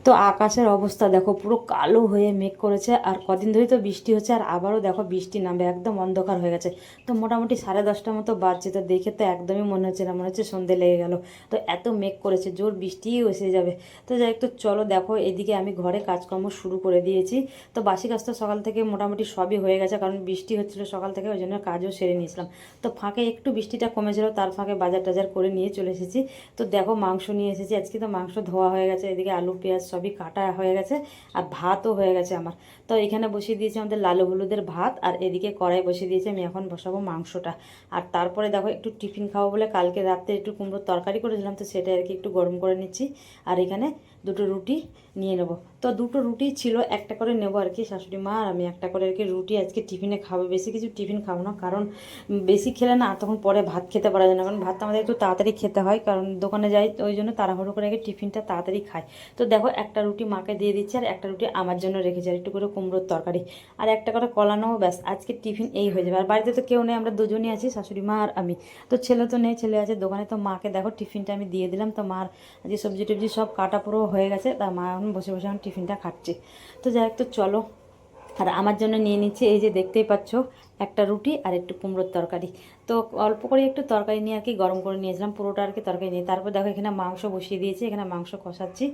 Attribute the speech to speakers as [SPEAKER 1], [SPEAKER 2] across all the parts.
[SPEAKER 1] তো আকাশের অবস্থা দেখো, পুরো কালো হয়ে মেঘ করেছে। আর কদিন ধরেই তো বৃষ্টি হচ্ছে, আর আবারও দেখো বৃষ্টি নামবে, একদম অন্ধকার হয়ে গেছে। তো মোটামুটি 10:30টার মতো বাজছে, তো দেখে তো একদমই মনে হচ্ছে না, মনে হচ্ছে সন্ধে লেগে গেল। তো এত মেঘ করেছে, জোর বৃষ্টিই এসে যাবে। তো যাই একটু চলো, দেখো এদিকে আমি ঘরে কাজকর্ম শুরু করে দিয়েছি। তো বাসি কাজ তো সকাল থেকে মোটামুটি সবই হয়ে গেছে, কারণ বৃষ্টি হচ্ছিল সকাল থেকে, ওই জন্য কাজও সেরে নিয়েছিলাম। তো ফাঁকে একটু বৃষ্টিটা কমেছিল, তার ফাঁকে বাজার টাজার করে নিয়ে চলে এসেছি। তো দেখো মাংস নিয়ে এসেছি আজকে। তো মাংস ধোয়া হয়ে গেছে, এদিকে আলু পেঁয়াজ সবই কাটা হয়ে গেছে, আর ভাতও হয়ে গেছে আমার। তো এখানে বসিয়ে দিয়েছি আমাদের লাল হলুদের ভাত, আর এদিকে কড়াই বসিয়ে দিয়েছি, আমি এখন বসাবো মাংসটা। আর তারপরে দেখো একটু টিফিন খাবো বলে কালকে রাত্রে একটু কুমড়োর তরকারি করেছিলাম, তো সেটা আর কি একটু গরম করে নিচ্ছি। আর এখানে দুটো রুটি নিয়ে নেবো। তো দুটো রুটি ছিল, একটা করে নেবো আর কি, শাশুড়ি মা আর আমি একটা করে আর কি রুটি আজকে টিফিনে খাবো। বেশি কিছু টিফিন খাবো না, কারণ বেশি খেলে না তখন পরে ভাত খেতে পারা যায় না, কারণ ভাতটা আমাদের একটু তাড়াতাড়ি খেতে হয়, কারণ দোকানে যাই, ওই জন্য তাড়াহুড়ো করে আগে টিফিনটা তাড়াতাড়ি খাই। তো দেখো একটা রুটি মাকে দিয়ে দিচ্ছি, আর একটা রুটি আমার জন্য রেখেছি, আর একটু করে কুমড়োর তরকারি, আর একটা করে কলা নেবো, ব্যাস আজকে টিফিন এই হয়ে যাবে। আর বাড়িতে তো কেউ নেই, আমরা দুজনই আছি, শাশুড়ি মা আর আমি। তো ছেলে তো নেই, ছেলে আছে দোকানে। তো মাকে দেখো টিফিনটা আমি দিয়ে দিলাম। তো মার যে সবজি টবজি সব কাটা পুরো হয়ে গেছে, তা মা এখন বসে বসে এখন টিফিনটা খাচ্ছে। তো যাই হোক, তো চলো। আর আমার জন্য নিয়ে নিচ্ছি, এই যে দেখতেই পাচ্ছ, একটা রুটি আর একটু কুমড়োর তরকারি। তো অল্প করে একটু তরকারি নিয়ে আর কি গরম করে নিয়েছিলাম, পুরোটা আর কি তরকারি নিয়ে। তারপর দেখো এখানে মাংস বসিয়ে দিয়েছি, এখানে মাংস কষাচ্ছি।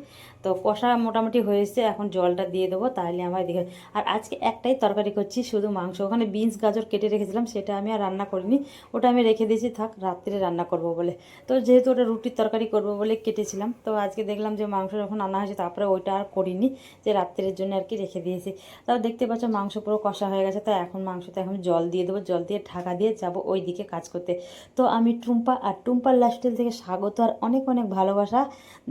[SPEAKER 1] তো কষা মোটামুটি হয়েছে, এখন জলটা দিয়ে দেবো, তাহলে আমার এদিকে। আর আজকে একটাই তরকারি করছি, শুধু মাংস। ওখানে বিনস গাজর কেটে রেখেছিলাম, সেটা আমি আর রান্না করিনি, ওটা আমি রেখে দিয়েছি, থাক রাত্রে রান্না করব বলে। তো যেহেতু ওটা রুটির তরকারি করব বলে কেটেছিলাম, তো আজকে দেখলাম যে মাংস যখন আনা হয়েছে, তারপরে ওইটা আর করিনি, যে রাত্রের জন্য আর কি রেখে দিয়েছি। তাও দেখতে পাচ্ছ মাংস পুরো কষা হয়ে গেছে। তাই এখন মাংসতে এখন জল দিয়ে দেবো, জল দিয়ে ঢাকা দিয়ে যাবো ওই দিকে কাজ করতে। তো আমি টুম্পা, আর টুম্পার লাইফস্টাইল থেকে স্বাগত আর অনেক অনেক ভালোবাসা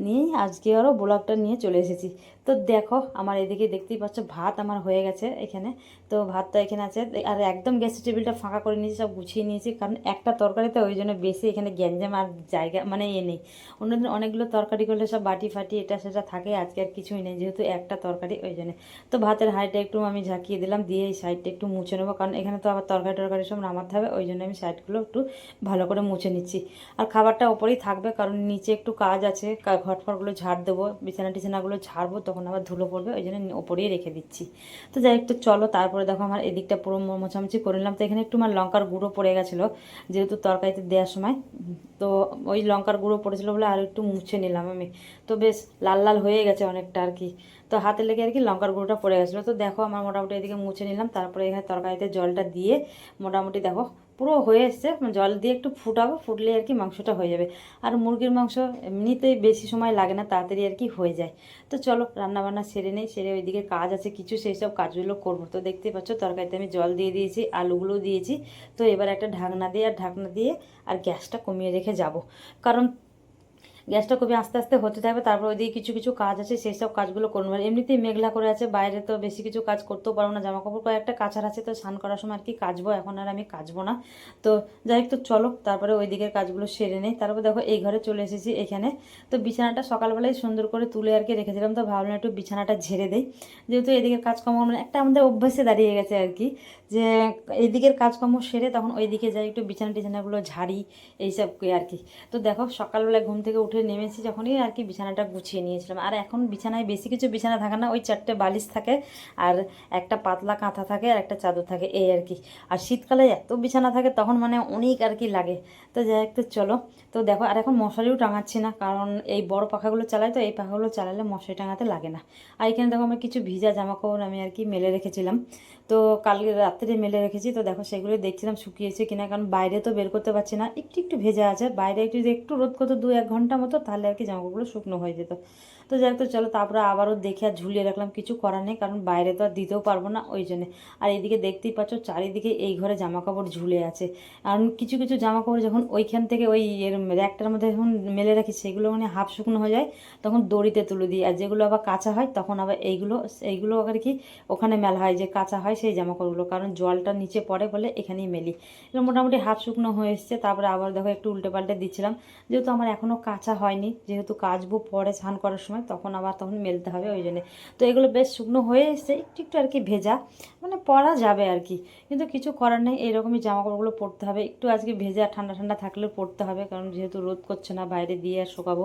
[SPEAKER 1] নিয়ে আজকে আরও ব্লগটা নিয়ে চলে এসেছি। তো দেখো আমার এদিকে দেখতেই পাচ্ছ ভাত আমার হয়ে গেছে এখানে। তো ভাতটা এখানে আছে, আর একদম গ্যাসের টেবিলটা ফাঁকা করে নিয়েছি, সব গুছিয়ে নিয়েছি, কারণ একটা তরকারিতে ওই জন্য বেশি এখানে গ্যাঞ্জাম আর জায়গা মানে নেই। অন্যদিন অনেকগুলো তরকারি করলে সব বাটি ফাটি এটা সেটা থাকে, আজকে আর কিছুই নেই, যেহেতু একটা তরকারি ওই জন্য। তো ভাতের হাঁড়িটা একটু আমি ঝাঁকিয়ে দিলাম, দিয়ে এই সাইডটা একটু মুছে নেবো, কারণ এখানে তো আবার তরকারি টরকারি সব নামাতে হবে, ওই জন্য আমি সাইডগুলো একটু ভালো করে মুছে নিচ্ছি। আর খাবারটা ওপরেই থাকবে, কারণ নিচে একটু কাজ আছে, ঘরফরগুলো ঝাড় দেবো, বিছানা টিছানাগুলো ঝাড়বো, তখন আবার ধুলো পড়বে, ওই জন্য ওপরেই রেখে দিচ্ছি। তো যাই একটু চলো, তারপরে দেখো আমার এদিকটা পুরো মোছামুছি করে নিলাম। তো এখানে একটু আমার লঙ্কার গুঁড়ো পড়ে গেছিলো, যেহেতু তরকারিতে দেওয়ার সময়, তো ওই লঙ্কার গুঁড়ো পড়েছিল বলে আর একটু মুছে নিলাম আমি। তো বেশ লাল লাল হয়ে গেছে অনেকটা আর কি, তো হাতে লেগে আর কি লঙ্কার গুঁড়োটা পড়ে গেছিলো। তো দেখো আমার মোটামুটি এদিকে মুছে নিলাম, তারপরে এখানে তরকারিতে জলটা দিয়ে মোটামুটি দেখো পুরো হয়ে এসছে। জল দিয়ে একটু ফুটাবো, ফুটলে আর কি মাংসটা হয়ে যাবে। আর মুরগির মাংস এমনিতেই বেশি সময় লাগে না, তাড়াতাড়ি আর কি হয়ে যায়। তো চলো রান্নাবান্না সেরে নেই, সেরে ওইদিকে কাজ আছে কিছু, সেই সব কাজগুলো করবো। তো দেখতে পাচ্ছ তরকারিতে আমি জল দিয়ে দিয়েছি, আলুগুলো দিয়েছি। তো এবার একটা ঢাকনা দিয়ে আর গ্যাসটা কমিয়ে রেখে যাব, কারণ গ্যাসটা খুবই আস্তে আস্তে হতে থাকবে। তারপর ওইদিকে কিছু কিছু কাজ আছে, সেই সব কাজগুলো করবো। আর এমনিতেই মেঘলা করে আছে বাইরে, তো বেশি কিছু কাজ করতেও পারবো না, জামা কাপড় কয়েকটা কাচার আছে, তো স্নান করার সময় আর কি কাচবো, এখন আর আমি কাচবো না। তো যাই হোক, তো চলো তারপরে ওই দিকের কাজগুলো সেরে নেই। তারপর দেখো এই ঘরে চলে এসেছি এখানে। তো বিছানাটা সকালবেলায় সুন্দর করে তুলে আর কি রেখেছিলাম, তো ভাবলাম একটু বিছানাটা ঝেড়ে দেই, যেহেতু এদিকের কাজকর্ম মানে একটা আমাদের অভ্যাসে দাঁড়িয়ে গেছে আর কি, যে এইদিকের কাজকর্ম সেরে তখন ওইদিকে যাই একটু বিছানা টিছানাগুলো ঝাড়ি, এইসব আর কি। তো দেখো সকালবেলায় ঘুম থেকে উঠে নেমেছি যখনই আর কি, বিছানাটা গুছিয়ে নিয়েছিলাম। আর এখন বিছানায় বেশি কিছু বিছানা থাকে না, ওই 4টে বালিশ থাকে, আর একটা পাতলা কাঁথা থাকে, আর একটা চাদর থাকে, এই আর কি। আর শীতকালে এত বিছানা থাকে তখন মানে অনেক আর কি লাগে। তো যাই হোক, তো চলো। তো দেখো আর এখন মশারিও টাঙাচ্ছি না, কারণ এই বড় পাখাগুলো চালাই, তো এই পাখাগুলো চালালে মশারি টাঙাতে লাগে না। আর এখানে দেখো আমার কিছু ভিজা জামা কাপড় আমি আর কি মেলে রেখেছিলাম, তো কালকে রাত্রে মেলে রেখেছি। তো দেখো সেগুলো দেখছিলাম শুকিয়েছে কিনা, কারণ বাইরে তো বের করতে পারছি না, একটু একটু ভেজা আছে বাইরে, একটু যদি একটু রোদ করতো 2-1 ঘন্টা মতো, তাহলে আর কি জামাকাপড়গুলো শুকনো হয়ে যেত। তো যাই হোক, তো চলো তারপরে আবারও দেখে আর ঝুলিয়ে রাখলাম, কিছু করার নেই, কারণ বাইরে তো আর দিতেও পারবো না ওই জন্যে। আর এদিকে দেখতেই পাচ্ছ চারিদিকে এই ঘরে জামা কাপড় ঝুলে আছে। কারণ কিছু কিছু জামা কাপড় যখন ওইখান থেকে ওই এর র্যাকটার মধ্যে যখন মেলে রাখি, সেগুলো মানে হাফ শুকনো হয়ে যায়, তখন দড়িতে তুলে দিই। আর যেগুলো আবার কাঁচা হয় তখন আবার এইগুলো আবার কি ওখানে মেলা হয়, যে কাঁচা হয় সেই জামা কাপড়গুলো, কারণ জলটা নিচে পড়ে বলে এখানেই মেলি। এগুলো মোটামুটি হাফ শুকনো হয়ে এসছে। তারপরে আবার দেখো একটু উল্টে পাল্টে দিচ্ছিলাম, যেহেতু আমার এখনও কাঁচা হয়নি, যেহেতু কাচবো পরে স্নান করার সময়, তখন মেলতে হবে ওই জন্যে। তো এগুলো বেশ শুকনো হয়ে এসছে, একটু একটু আর কি ভেজা, মানে পরা যাবে আর কি, কিন্তু কিছু করার নেই, এইরকমই জামা কাপড়গুলো পরতে হবে। একটু আজকে ভেজা ঠান্ডা ঠান্ডা থাকলেও পরতে হবে, কারণ যেহেতু রোদ করছে না, বাইরে দিয়ে আর শুকাবো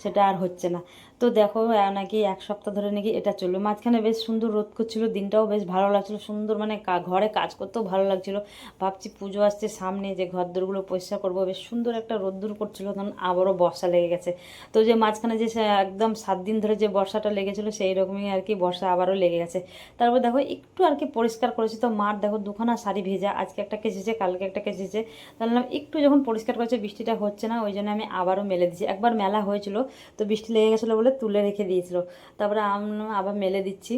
[SPEAKER 1] সেটা আর হচ্ছে না। তো দেখো নাকি 1 সপ্তাহ ধরে নাকি এটা চললো। মাঝখানে বেশ সুন্দর রোদ করছিল, দিনটাও বেশ ভালো লাগছিলো, সুন্দর মানে ঘরে কাজ করতেও ভালো লাগছিলো। ভাবছি পুজো আসছে সামনে, যে ঘর দোরগুলো পরিষ্কার করবো, বেশ সুন্দর একটা রোদ্দুর করছিলো, তখন আবারও বর্ষা লেগে গেছে। তো যে মাঝখানে যে একদম 7 দিন ধরে যে বর্ষাটা লেগেছিলো সেই রকমই আর কি বর্ষা আবারও লেগে গেছে। তারপর দেখো একটু আর কি পরিষ্কার করেছি, তো মার দেখো দুখানা শাড়ি ভেজা, আজকে একটা কেচেছে কালকে একটা কেচেছে। তাহলে একটু যখন পরিষ্কার করেছে বৃষ্টিটা হচ্ছে না, ওই জন্য আমি আবারও মেলে দিচ্ছি। একবার মেলা হয়েছিল, তো বৃষ্টি লেগে গেছিলো বলে তুলে রেখে দিয়েছিল, তারপরে আবার মেলে দিচ্ছি।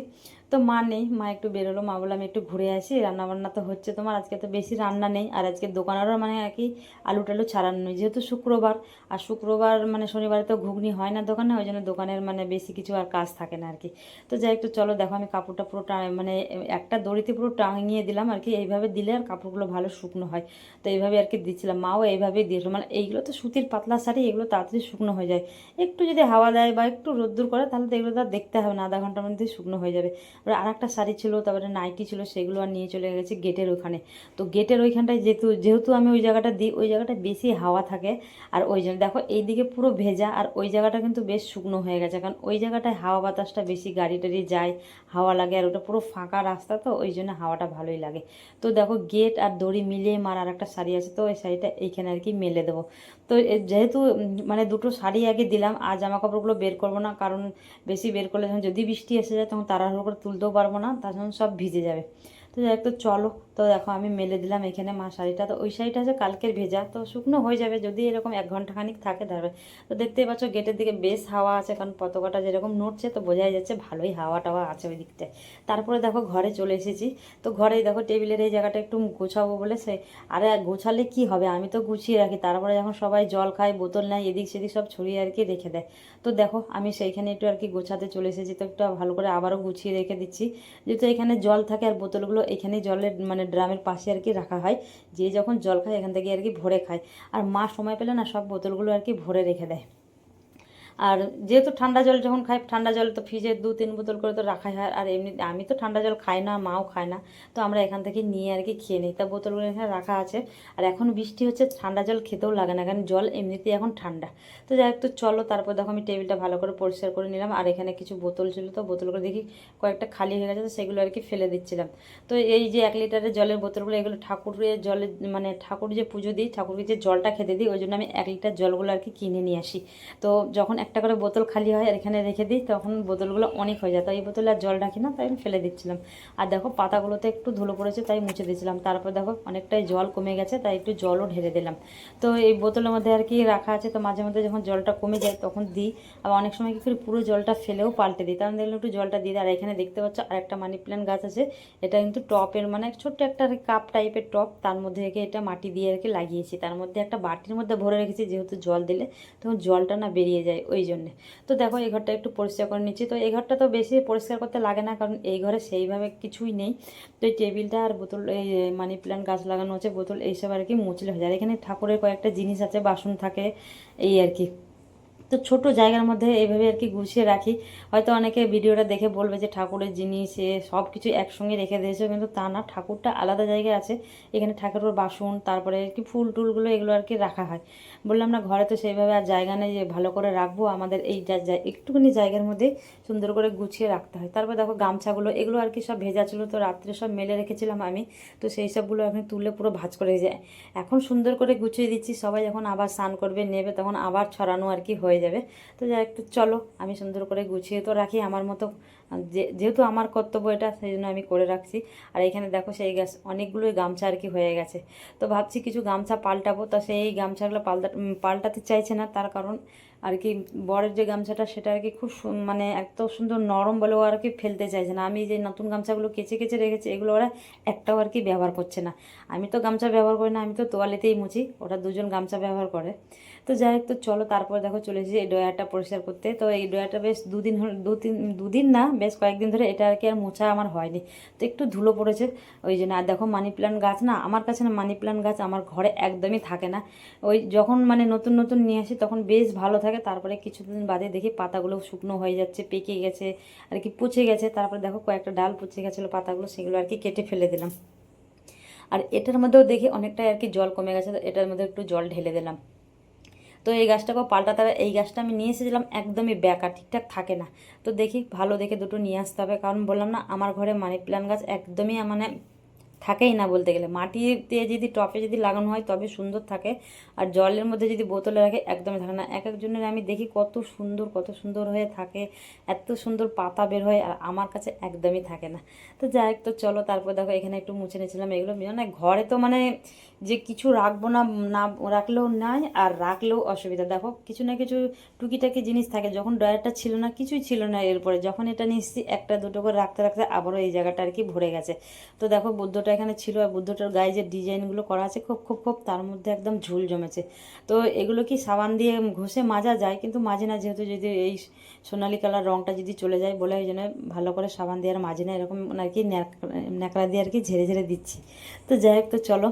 [SPEAKER 1] তো মা নেই, মা একটু বেরোলো, মা বলে আমি একটু ঘুরে আসি, রান্নাবান্না তো হচ্ছে তোমার, আজকে তো বেশি রান্না নেই, আর আজকে দোকানেরও মানে আর কি আলু টালু ছাড়ানো নেই, যেহেতু শুক্রবার, আর শুক্রবার মানে শনিবারে তো ঘুগনি হয় না দোকানে, ওই জন্য দোকানের মানে বেশি কিছু আর কাজ থাকে না আর কি। তো যাই একটু চলো, দেখো আমি কাপড়টা পুরো মানে একটা দড়িতে পুরো টাঙিয়ে দিলাম আর কি, এইভাবে দিলে আর কাপড়গুলো ভালো শুকনো হয়। তো এইভাবে আর কি দিচ্ছিলাম, মাও এইভাবেই দিয়েছিল, মানে এইগুলো তো সুতির পাতলা শাড়ি, এগুলো তাড়াতাড়ি শুকনো হয়ে যায়, একটু যদি হাওয়া দেয় বা একটু রোদ্দুর করে তাহলে তো এগুলো তো আর দেখতে হবে না, আধা ঘন্টার মধ্যে শুকনো হয়ে যাবে। আর একটা শাড়ি ছিল, তারপরে নাইটি ছিল, সেগুলো আর নিয়ে চলে গেছি গেটের ওখানে। তো গেটের ওইখানটায় যেহেতু যেহেতু আমি ওই জায়গাটা দিই, ওই জায়গাটা বেশি হাওয়া থাকে, আর ওই জন্য দেখো এইদিকে পুরো ভেজা, আর ওই জায়গাটা কিন্তু বেশ শুকনো হয়ে গেছে, কারণ ওই জায়গাটায় হাওয়া বাতাসটা বেশি, গাড়ি টাড়ি যায়, হাওয়া লাগে, আর ওটা পুরো ফাঁকা রাস্তা, তো ওই জন্য হাওয়াটা ভালোই লাগে। তো দেখো গেট আর দড়ি মিলিয়ে মার আর একটা শাড়ি আছে, তো ওই শাড়িটা এইখানে আর কি মেলে দেবো। তো যেহেতু মানে দুটো শাড়ি আগে দিলাম, আর জামা কাপড়গুলো বের করবো না, কারণ বেশি বের করলে যখন যদি বৃষ্টি এসে যায় তখন তাড়াহুড়ো করে তুলতেও পারবো না, তার জন্য সব ভিজে যাবে। তো যাই একটু চলো, তো দেখো আমি মেলে দিলাম এখানে মা শাড়িটা, তো ওই শাড়িটা আছে কালকের ভেজা, তো শুকনো হয়ে যাবে যদি এরকম 1 ঘন্টা খানিক থাকে ধরবে। তো দেখতেই পাচ্ছ গেটের দিকে বেশ হাওয়া আছে, কারণ পতাকাটা যেরকম নড়ছে, তো বোঝাই যাচ্ছে ভালোই হাওয়া টাওয়া আছে ওই দিকটায়। তারপরে দেখো ঘরে চলে এসেছি, তো ঘরেই দেখো টেবিলের এই জায়গাটা একটু গোছাবো বলে আরে গোছালে কি হবে, আমি তো গুছিয়ে রাখি, তারপরে যখন সবাই জল খায় বোতল নেয় এদিক সেদিক সব ছড়িয়ে আর কি রেখে দেয়। তো দেখো আমি সেইখানে একটু আর কি গোছাতে চলে এসেছি, তো একটু ভালো করে আবারও গুছিয়ে রেখে দিচ্ছি, যেহেতু এখানে জল থাকে, আর বোতলগুলো এখানে জলের মানে ড্রামের পাশে আর কি রাখা হয়, যে যখন জল খায় এখান থেকে আর কি ভরে খায়, আর মা সময় পেলে না সব বোতলগুলো আর কি ভরে রেখে দেয়। আর যেহেতু ঠান্ডা জল যখন খাই, ঠান্ডা জল তো ফ্রিজে 2-3 বোতল করে তো রাখাই হয়, আর এমনি আমি তো ঠান্ডা জল খাই না, মাও খায় না, তো আমরা এখান থেকে নিয়ে আর কি খেয়ে নিই, তা বোতলগুলো এখানে রাখা আছে। আর এখন বৃষ্টি হচ্ছে, ঠান্ডা জল খেতেও লাগে না, কারণ জল এমনিতেই এখন ঠান্ডা। তো যাই হোক, তো চলো, তারপর দেখো আমি টেবিলটা ভালো করে পরিষ্কার করে নিলাম, আর এখানে কিছু বোতল ছিল, তো বোতলগুলো দেখি কয়েকটা খালি হয়ে গেছে, তো সেগুলো আর কি ফেলে দিচ্ছিলাম। তো এই যে 1 লিটারের জলের বোতলগুলো, এগুলো ঠাকুরের জলে মানে ঠাকুর যে পুজো দিই, ঠাকুরকে যে জলটা খেতে দিই, ওই জন্য আমি 1 লিটার জলগুলো আর কি কিনে নিয়ে আসি। তো যখন একটা করে বোতল খালি হয় আর এখানে রেখে দিই, তখন বোতলগুলো অনেক হয়ে যায়, তো এই বোতলে আর জল রাখি না, তাই আমি ফেলে দিচ্ছিলাম। আর দেখো পাতাগুলোতে একটু ধুলো পড়েছে, তাই মুছে দিয়েছিলাম, তারপর দেখো অনেকটাই জল কমে গেছে, তাই একটু জলও ঢেলে দিলাম। তো এই বোতলের মধ্যে আর কি রাখা আছে, তো মাঝে মধ্যে যখন জলটা কমে যায় তখন দিই, আবার অনেক সময় কী করি পুরো জলটা ফেলেও পাল্টে দিই, তাহলে দেখলাম একটু জলটা দিয়ে দিই। আর এখানে দেখতে পাচ্ছ আরেকটা মানি প্ল্যান্ট গাছ আছে, এটা কিন্তু টপের মানে ছোট্ট একটা কাপ টাইপের টপ, তার মধ্যে রেখে এটা মাটি দিয়ে আর কি লাগিয়েছি, তার মধ্যে একটা বাটির মধ্যে ভরে রেখেছি, যেহেতু জল দিলে তখন জলটা না বেরিয়ে যায় ওই জন্যে। তো দেখো এই ঘরটা একটু পরিষ্কার করে নিচ্ছি, তো এই ঘরটা তো বেশি পরিষ্কার করতে লাগে না, কারণ এই ঘরে সেইভাবে কিছুই নেই, তো এই টেবিলটা আর বোতল, এই মানি প্ল্যান্ট গাছ লাগানো আছে, বোতল এইসব আর কি মুছলে হয়ে যায়। আর এখানে ঠাকুরের কয়েকটা জিনিস আছে, বাসন থাকে, এই আর কি। তো ছোট জায়গার মধ্যে এইভাবে আর কি গুছিয়ে রাখি। হয়তো অনেকে ভিডিওটা দেখে বলবে যে ঠাকুরের জিনিস সব কিছু একসঙ্গে রেখে দিয়েছে, কিন্তু তা না, ঠাকুরটা আলাদা জায়গায় আছে, এখানে ঠাকুরের বাসন, তারপরে আর কি ফুল টুলগুলো এগুলো আর কি রাখা হয়। বললাম না ঘরে তো সেইভাবে আর জায়গা নেই যে ভালো করে রাখবো, আমাদের এই একটুখানি জায়গার মধ্যে সুন্দর করে গুছিয়ে রাখতে হয়। তারপর দেখো গামছাগুলো এগুলো আর কি সব ভেজা ছিল, তো রাত্রে সব মেলে রেখেছিলাম আমি, তো সেই সবগুলো এখন তুলে পুরো ভাঁজ করে যায়, এখন সুন্দর করে গুছিয়ে দিচ্ছি, সবাই যখন আবার স্নান করবে নেবে তখন আবার ছড়ানো আর কি হয়ে যাবে। তো যাই একটু চলো, আমি সুন্দর করে গুছিয়ে তো রাখি আমার মতো, যেহেতু আমার কর্তব্য এটা, সেই জন্য আমি করে রাখছি। আর এখানে দেখো সেই অনেকগুলোই গামছা আর কি হয়ে গেছে, তো ভাবছি কিছু গামছা পাল্টাবো, তা সেই গামছাগুলো পাল্টাতে চাইছে না, তার কারণ আর কি বরের যে গামছাটা সেটা আর কি খুব মানে এত সুন্দর নরম বলে ও আর কি ফেলতে চাইছে না। আমি যে নতুন গামছাগুলো কেচে কেচে রেখেছি এগুলো ওরা একটাও আর কি ব্যবহার করছে না। আমি তো গামছা ব্যবহার করি না, আমি তো তোয়ালেতেই মুছি, ওরা দুজন গামছা ব্যবহার করে। তো যাই হোক, তো চলো তারপর দেখো চলে এসেছি এই ড্রয়ারটা পরিষ্কার করতে। তো এই ড্রয়ারটা বেশ দুদিন না, বেশ কয়েকদিন ধরে এটা আর কি আর মোছা আমার হয়নি, তো একটু ধুলো পড়েছে ওই জন্য। আর দেখো মানি প্ল্যান্ট গাছ না, আমার কাছে না মানি প্ল্যান্ট গাছ আমার ঘরে একদমই থাকে না, ওই যখন মানে নতুন নতুন নিয়ে আসি তখন বেশ ভালো থাকে, তারপরে কিছুদিন বাদে দেখি পাতাগুলো শুকনো হয়ে যাচ্ছে, পেকে গেছে আর কি, পচে গেছে, তারপরে দেখো কয়েকটা ডাল পচে গেছিলো পাতাগুলো, সেগুলো আর কি কেটে ফেলে দিলাম। আর এটার মধ্যেও দেখি অনেকটাই আর কি জল কমে গেছে, তো এটার মধ্যে একটু জল ঢেলে দিলাম। তো এই গাছটাকেও পাল্টাতে হবে। এই গাছটা আমি নিয়ে এসেছিলাম একদমই বেঁকা, ঠিকঠাক থাকে না। তো দেখি ভালো দেখে দুটো নিয়ে আসতে হবে, কারণ বললাম না আমার ঘরে মানি প্ল্যান্ট গাছ একদমই মানে থাকেই না বলতে গেলে। মাটিতে যদি টপে যদি লাগানো হয় তবে সুন্দর থাকে, আর জলের মধ্যে যদি বোতলে রাখে একদমই থাকে না। এক একজনের আমি দেখি কত সুন্দর হয়ে থাকে, এত সুন্দর পাতা বের হয়, আর আমার কাছে একদমই থাকে না। তো যাই হোক, তো চলো তারপর দেখো এখানে একটু মুছে নিয়েছিলাম এগুলো। মানে ঘরে তো মানে যে কিছু রাখবো না, না রাখলেও নাই, আর রাখলেও অসুবিধা। দেখো কিছু না কিছু টুকিটাকি জিনিস থাকে। যখন ড্রয়ারটা ছিল না, কিছুই ছিল না, এরপরে যখন এটা নিচ্ছি একটা দুটো করে রাখতে রাখতে আবারও এই জায়গাটা আর কি ভরে গেছে। তো দেখো বুদ্ধটা এখানে ছিল, আর বুদ্ধটার গায়ে যে ডিজাইনগুলো করা আছে খুব তার মধ্যে একদম ঝুল জমেছে। তো এগুলো কি সাবান দিয়ে ঘষে মাজা যায়, কিন্তু মাঝে না, যেহেতু যদি এই সোনালি কালার রঙটা যদি চলে যায় বলে ওই জন্য ভালো করে সাবান দিয়ে আর মাঝে না, এরকম আর কি ন্যাকড়া দিয়ে আর কি ঝেড়ে ঝেড়ে দিচ্ছি। তো যাই হোক, তো চলো।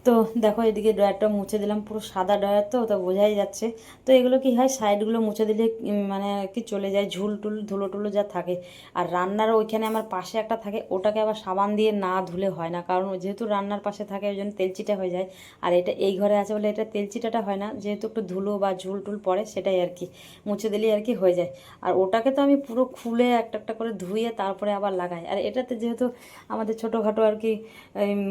[SPEAKER 1] তো দেখো এদিকে ড্রয়ারটা মুছে দিলাম, পুরো সাদা ড্রয়ার তো বোঝাই যাচ্ছে। তো এগুলো কি হয়, সাইডগুলো মুছে দিলে মানে আর কি চলে যায় ঝুল টুল ধুলো টুলো যা থাকে। আর রান্নার ওইখানে আমার পাশে একটা থাকে, ওটাকে আবার সাবান দিয়ে না ধুলে হয় না, কারণ যেহেতু রান্নার পাশে থাকে ওই জন্য তেলচিটা হয়ে যায়। আর এটা এই ঘরে আছে বলে এটা তেলচিটাটা হয় না, যেহেতু একটু ধুলো বা ঝুল টুল পড়ে সেটাই আর কি মুছে দিলেই আর কি হয়ে যায়। আর ওটাকে তো আমি পুরো খুলে একটা একটা করে ধুয়ে তারপরে আবার লাগাই। আর এটাতে যেহেতু আমাদের ছোটোখাটো আর কি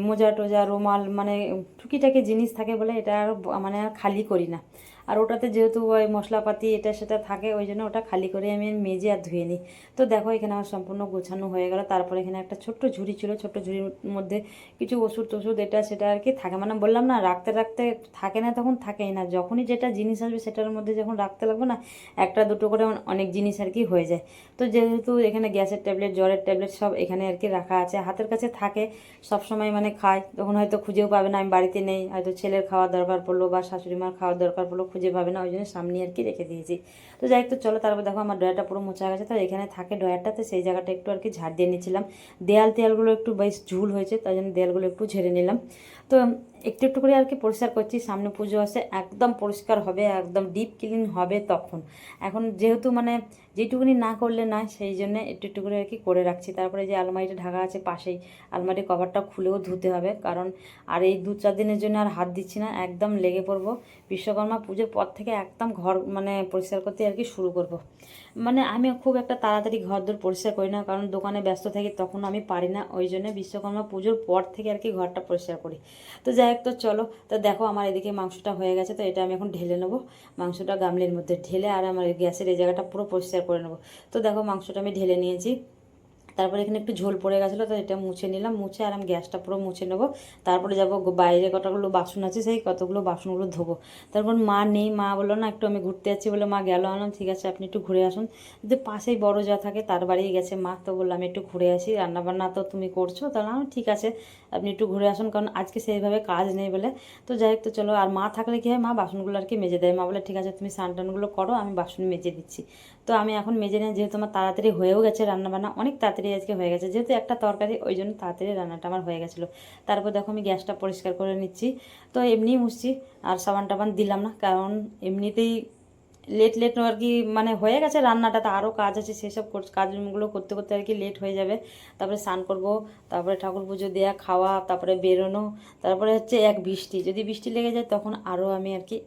[SPEAKER 1] মোজা টোজা রুমাল মানে টুকিটাকি জিনিস থাকে বলে এটা আর মানে আর খালি করি না। আর ওটাতে যেহেতু ওই মশলাপাতি এটা সেটা থাকে, ওই জন্য ওটা খালি করে আমি মেজে আর ধুয়ে নিই। তো দেখো এখানে আমার সম্পূর্ণ গোছানো হয়ে গেল। তারপরে এখানে একটা ছোট্ট ঝুড়ি ছিল, ছোট্ট ঝুড়ির মধ্যে কিছু ওষুধ টষুধ এটা সেটা আর কি থাকে। মানে বললাম না, রাখতে রাখতে থাকে না, তখন থাকেই না। যখনই যেটা জিনিস আসবে সেটার মধ্যে যখন রাখতে লাগবে না, একটা দুটো করে অনেক জিনিস আর কি হয়ে যায়। তো যেহেতু এখানে গ্যাসের ট্যাবলেট, জ্বরের ট্যাবলেট সব এখানে আর কি রাখা আছে, হাতের কাছে থাকে সব সময়। মানে খাই তখন হয়তো খুঁজেও পাবে না, আমি বাড়িতে নেই, হয়তো ছেলের খাওয়ার দরকার পড়লো বা শাশুড়ি মার খাওয়ার দরকার পড়লো, খুঁজে পাবে না, ওই জন্য সামনে আর কি রেখে দিয়েছি। তো যাই হোক, তো চলো তারপর দেখো আমার ড্রয়ারটা পুরো মোছা গেছে। তো এখানে থাকে ড্রয়ারটাতে, সেই জায়গাটা একটু আর কি ঝাড় দিয়ে নিচ্ছিলাম। দেয়ালগুলো একটু বেশ ঝুল হয়েছে, তাই জন্য দেয়ালগুলো একটু ঝেড়ে নিলাম। তো একটু একটু করে আর কি পরিষ্কার করছি, সামনে পুজো আছে, একদম পরিষ্কার হবে, একদম ডিপ ক্লিন হবে তখন। এখন যেহেতু মানে যেটুকুনি না করলে না, সেই জন্য একটু একটু করে আর কি করে রাখছি। তারপরে যে আলমারিটা ঢাকা আছে পাশেই, আলমারির কভারটা খুলেও ধুতে হবে, কারণ আর এই 2-4 দিনের জন্য আর হাত দিচ্ছি না, একদম লেগে পড়বো। বিশ্বকর্মা পুজোর পর থেকে একদম ঘর মানে পরিষ্কার করতে আর কি শুরু করব। মানে আমি খুব একটা তাড়াতাড়ি ঘর দোর পরিষ্কার করি না, কারণ দোকানে ব্যস্ত থাকি, তখন আমি পারি না, ওই জন্য বিশ্বকর্মা পুজোর পর থেকে আর কি ঘরটা পরিষ্কার করি। তো যাই হোক, তো চলো। তো দেখো আমার এদিকে মাংসটা হয়ে গেছে, তো এটা আমি এখন ঢেলে নেবো। মাংসটা গামলির মধ্যে ঢেলে আর আমার গ্যাসের এই জায়গাটা পুরো পরিষ্কার করে নেবো। তো দেখো মাংসটা আমি ঢেলে নিয়েছি। তারপরে এখানে একটু ঝোল পড়ে গেছিলো, তো এটা মুছে নিলাম, মুছে আর আমি গ্যাসটা পুরো মুছে নেবো। তারপরে যাবো বাইরে কতগুলো বাসন আছে, সেই কতগুলো বাসনগুলো ধোবো। তারপর মা নেই, মা বললো না একটু আমি ঘুরতে যাচ্ছি বলে মা গেল। আনলাম ঠিক আছে আপনি একটু ঘুরে আসুন। যদি পাশেই বড় যা থাকে তার বাড়িই গেছে মা, তো বললাম আমি একটু ঘুরে আসি, রান্নাবান্না তো তুমি করছো, তাহলে আমি ঠিক আছে আপনি একটু ঘুরে আসুন, কারণ আজকে সেইভাবে কাজ নেই বলে। তো যাই হোক, তো চলো। আর মা থাকলে কী হয়, মা বাসনগুলো আর কি মেজে দেয়। মা বলে ঠিক আছে তুমি স্নান টানগুলো করো, আমি বাসন মেজে দিচ্ছি। তো আমি এখন মেজে নিই, যেহেতু আমার তাড়াতাড়ি হয়েও গেছে রান্নাবান্না, অনেক তাড়াতাড়ি আজকে হয়ে গেছে, যেহেতু একটা তরকারি, ওই জন্য তাড়াতাড়ি রান্নাটা আমার হয়ে গেছিলো। তারপর দেখো আমি গ্যাসটা পরিষ্কার করে নিচ্ছি। তো এমনিই মুছছি, আর সাবান টাবান দিলাম না, কারণ এমনিতেই লেট আর কি মানে হয়ে গেছে রান্নাটা, তো আরও কাজ আছে, সেসব কাজগুলো করতে করতে আর কি লেট হয়ে যাবে। তারপরে স্নান করবো, তারপরে ঠাকুর পুজো দেওয়া, খাওয়া, তারপরে বেরোনো, তারপরে হচ্ছে বৃষ্টি, যদি বৃষ্টি লেগে যায় তখন আরও আমি আর কি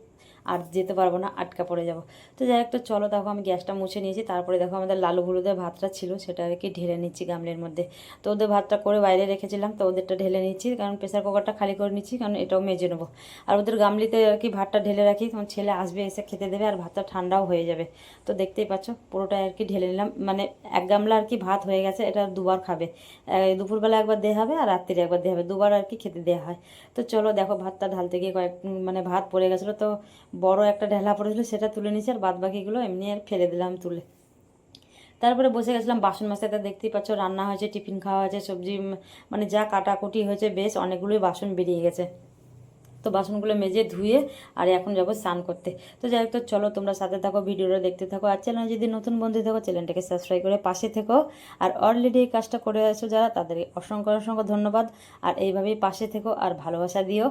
[SPEAKER 1] আর যেতে পারবো না, আটকা পড়ে যাব। তো যাই একটা চলো, দেখো আমি গ্যাসটা মুছে নিয়েছি। তারপরে দেখো আমাদের লালু হলুদের ভাতটা ছিল, সেটা আর কি ঢেলে নিচ্ছি গামলের মধ্যে। তো ওদের ভাতটা করে বাইরে রেখেছিলাম, তো ওদেরটা ঢেলে নিচ্ছি, কারণ প্রেসার কুকারটা খালি করে নিচ্ছি, কারণ এটাও মেজে নেবো। আর ওদের গামলিতে আর কি ভাতটা ঢেলে রাখি, তখন ছেলে আসবে এসে খেতে দেবে, আর ভাতটা ঠান্ডাও হয়ে যাবে। তো দেখতেই পাচ্ছ পুরোটাই আর কি ঢেলে নিলাম, মানে 1 গামলা আর কি ভাত হয়ে গেছে, এটা দুবার খাবে। দুপুরবেলা একবার দেওয়া হবে আর রাত্রিরে একবার দেওয়া হবে, দুবার আর কি খেতে দেওয়া হয়। তো চলো দেখো ভাতটা ঢালতে গিয়ে মানে ভাত পড়ে গেছিলো, তো বড় একটা ঢেলা পড়েছিল, সেটা তুলে নিয়েছি, আর বাদ বাকিগুলো এমনি আর ফেলে দিলাম তুলে। তারপরে বসে গেছিলাম বাসন মাজতে। দেখতেই পাচ্ছ রান্না হয়েছে, টিফিন খাওয়া হয়েছে, সবজি মানে যা কাটাকুটি হয়েছে, বেশ অনেকগুলোই বাসন বেরিয়ে গেছে। তো বাসনগুলো মেজে ধুয়ে আর এখন যাবো স্নান করতে। তো যাই হোক, তো চলো তোমরা সাথে থাকো, ভিডিওটা দেখতে থাকো। আর চ্যানেল যদি নতুন বন্ধু থাকো, চ্যানেলটাকে সাবস্ক্রাইব করে পাশে থেকো। আর অলরেডি এই কাজটা করে আছো যারা, তাদের অসংখ্য অসংখ্য ধন্যবাদ। আর এইভাবেই পাশে থেকো আর ভালোবাসা দিও।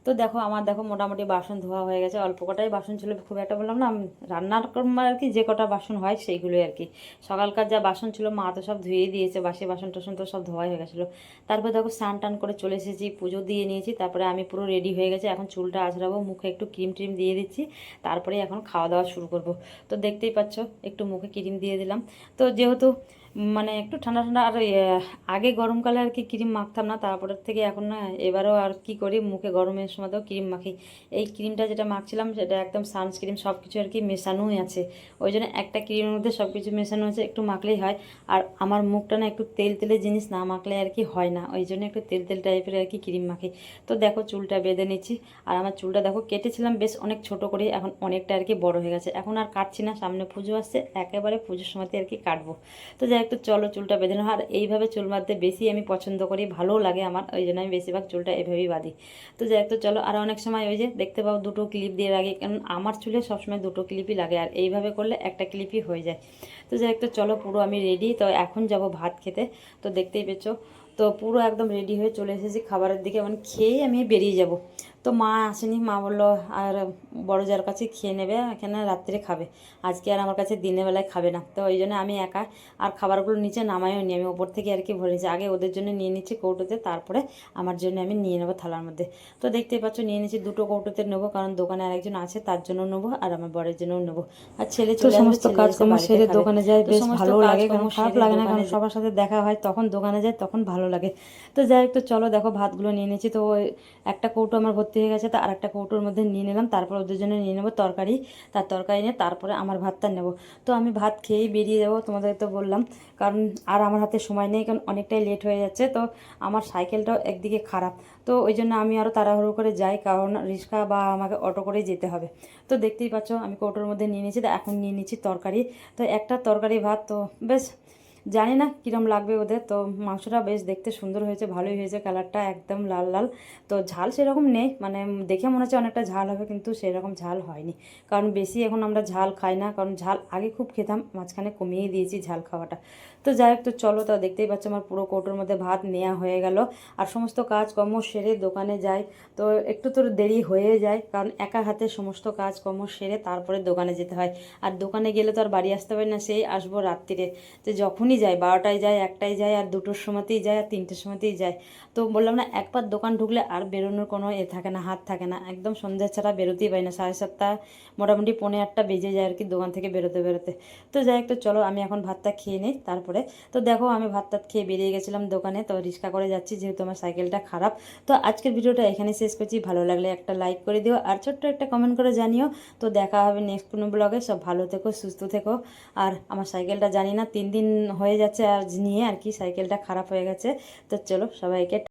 [SPEAKER 1] তো দেখো আমার দেখো মোটামুটি বাসন ধোয়া হয়ে গেছে, অল্প কটাই বাসন ছিল, খুব একটা বললাম না রান্নার আর কি যে কটা বাসন হয় সেইগুলোই আর কি। সকালকার যা বাসন ছিল মা তো সব ধুয়েই দিয়েছে, বাসি বাসন টাসন তো সব ধোয়া হয়ে গেছিলো। তারপর দেখো স্নান টান করে চলে এসেছি, পুজো দিয়ে নিয়েছি, তারপরে আমি পুরো রেডি হয়ে গেছি, এখন চুলটা আঁচড়াবো, মুখে একটু ক্রিম ট্রিম দিয়ে দিচ্ছি, তারপরে এখন খাওয়া দাওয়া শুরু করব। তো দেখতেই পাচ্ছ একটু মুখে ক্রিম দিয়ে দিলাম। তো যেহেতু মানে একটু ঠান্ডা ঠান্ডা আর আগে গরমকালে আর কি ক্রিম মাখতাম না, তারপরের থেকে এখন না এবারও আর কি করি মুখে গরমের সময়তেও ক্রিম মাখি। এই ক্রিমটা যেটা মাখছিলাম সেটা একদম সানস্ক্রিন সব কিছু আর কি মেশানোই আছে, ওই জন্য একটা ক্রিমের মধ্যে সব কিছু মেশানো আছে, একটু মাখলেই হয়। আর আমার মুখটা না একটু তেল তেলে জিনিস না মাখলে আর কি হয় না, ওই জন্য একটু তেল তেল টাইপের আর কি ক্রিম মাখি। তো দেখো চুলটা বেঁধে নিচ্ছি, আর আমার চুলটা দেখো কেটেছিলাম বেশ অনেক ছোট করে, এখন অনেকটা আর কি বড় হয়ে গেছে, এখন আর কাটছি না, সামনে পুজো আসছে, একেবারে পুজোর সময়তে আর কি কাটবো। তো যাই একটু চলো চুলটা বেঁধে নাও। আর এইভাবে চুল বাঁধতে বেশি আমি পছন্দ করি, ভালোও লাগে আমার, ওই জন্য আমি বেশিরভাগ চুলটা এভাবেই বাঁধি। তো যাই একটু চলো। আর অনেক সময় ওই যে দেখতে পাও দুটো ক্লিপ দিয়ে লাগে, কারণ আমার চুলে সবসময় দুটো ক্লিপই লাগে, আর এইভাবে করলে একটা ক্লিপই হয়ে যায়। তো যাই একটু চলো, পুরো আমি রেডি, তো এখন যাব ভাত খেতে। তো দেখতেই পেয়েছো, তো পুরো একদম রেডি হয়ে চলে এসেছি খাবারের দিকে, মানে খেয়েই আমি বেরিয়ে যাব। তো মা আসেনি, মা বললো আর বড় যার কাছে খেয়ে নেবে, এখানে রাত্রে খাবে, আজকে আর আমার কাছে দিনের বেলায় খাবে না। তো ওই জন্য আমি একা, আর খাবারগুলো নিচে নামাইও নি, আমি ওপর থেকে আর কি ভরেছি, আগে ওদের জন্য নিয়ে নিচ্ছি কৌটোতে, তারপরে আমার জন্য আমি নিয়ে নেবো থালার মধ্যে। তো দেখতেই পাচ্ছ নিয়ে নিচ্ছি, দুটো কৌটোতে নেবো, কারণ দোকানে আরেকজন আছে তার জন্য নেবো, আর আমার বরের জন্যও নেবো। আর ছেলে চলে আসবে, সমস্ত কাজকর্ম সেরে দোকানে যায়, বেশ ভালো লাগে, কারণ খারাপ লাগে না, কারণ সবার সাথে দেখা হয়, তখন দোকানে যায় তখন ভালো লাগে। তো যাই একটু চলো, দেখো ভাতগুলো নিয়ে নিচ্ছি। তো একটা কৌটো আমার ভর্তি হয়ে গেছে, তো আর একটা কৌটোর মধ্যে নিয়ে নিলাম, তারপর ওদের জন্য নিয়ে নেবো তরকারি, তার তরকারি নিয়ে তারপরে আমার ভাতটা নেবো। তো আমি ভাত খেয়েই বেরিয়ে যাবো, তোমাদের তো বললাম, কারণ আর আমার হাতে সময় নেই, কারণ অনেকটাই লেট হয়ে যাচ্ছে। তো আমার সাইকেলটাও একদিকে খারাপ, তো ওই জন্য আমি আরও তাড়াহুড়ো করে যাই, কারণ রিক্সা বা আমাকে অটো করেই যেতে হবে। তো দেখতেই পাচ্ছ আমি কৌটোর মধ্যে নিয়ে নিয়েছি, তো এখন নিয়ে নিচ্ছি তরকারি। তো একটা তরকারি ভাত, তো বেশ জানি না কীরকম লাগবে ওদের। তো মাংসটা বেশ দেখতে সুন্দর হয়েছে, ভালোই হয়েছে, কালারটা একদম লাল লাল। তো ঝাল সেরকম নেই, মানে দেখে মনে হচ্ছে অনেকটা ঝাল হবে, কিন্তু সেরকম ঝাল হয়নি, কারণ বেশি এখন আমরা ঝাল খাই না, কারণ ঝাল আগে খুব খেতাম, মাঝখানে কমিয়ে দিয়েছি ঝাল খাওয়াটা। তো যাই হোক, তো চলো, তো দেখতেই পাচ্ছ আমার পুরো কৌটোর মধ্যে ভাত নেওয়া হয়ে গেল। আর সমস্ত কাজকর্ম সেরে দোকানে যাই, তো একটু তো দেরি হয়ে যায়, কারণ একা হাতে সমস্ত কাজকর্ম সেরে তারপরে দোকানে যেতে হয়। আর দোকানে গেলে তো আর বাড়ি আসতে পারি না, সেই আসবো রাত্রিরে। তো যখনই যাই 12টায় যাই, 1টায় যাই, আর 2টোর সময়তেই যাই, আর 3টের সময়তেই যাই। তো বললাম না, একবার দোকান ঢুকলে আর বেরোনোর কোনো থাকে না, হাত থাকে না, একদম সন্ধ্যা ছাড়া বেরোতেই পারি না, 7:30 মোটামুটি 7:45 বেজে যায় আর কি দোকান থেকে বেরোতে বেরোতে। তো যাই একটু চলো, আমি এখন ভাতটা খেয়ে নিই তারপরে। তো দেখো আমি ভাতটা খেয়ে বেরিয়ে গেছিলাম দোকানে, তো রিক্সা করে যাচ্ছি, যেহেতু আমার সাইকেলটা খারাপ। তো আজকের ভিডিওটা এখানে শেষ করছি, ভালো লাগলে একটা লাইক করে দিও, আর ছোট্ট একটা কমেন্ট করে জানিও। তো দেখা হবে নেক্সট কোনো ব্লগে, সব ভালো থেকো, সুস্থ থেকো। আর আমার সাইকেলটা জানি না 3 দিন হয়ে যাচ্ছে আর নিয়ে আর কি, সাইকেলটা খারাপ হয়ে গেছে। তো চলো সবাইকে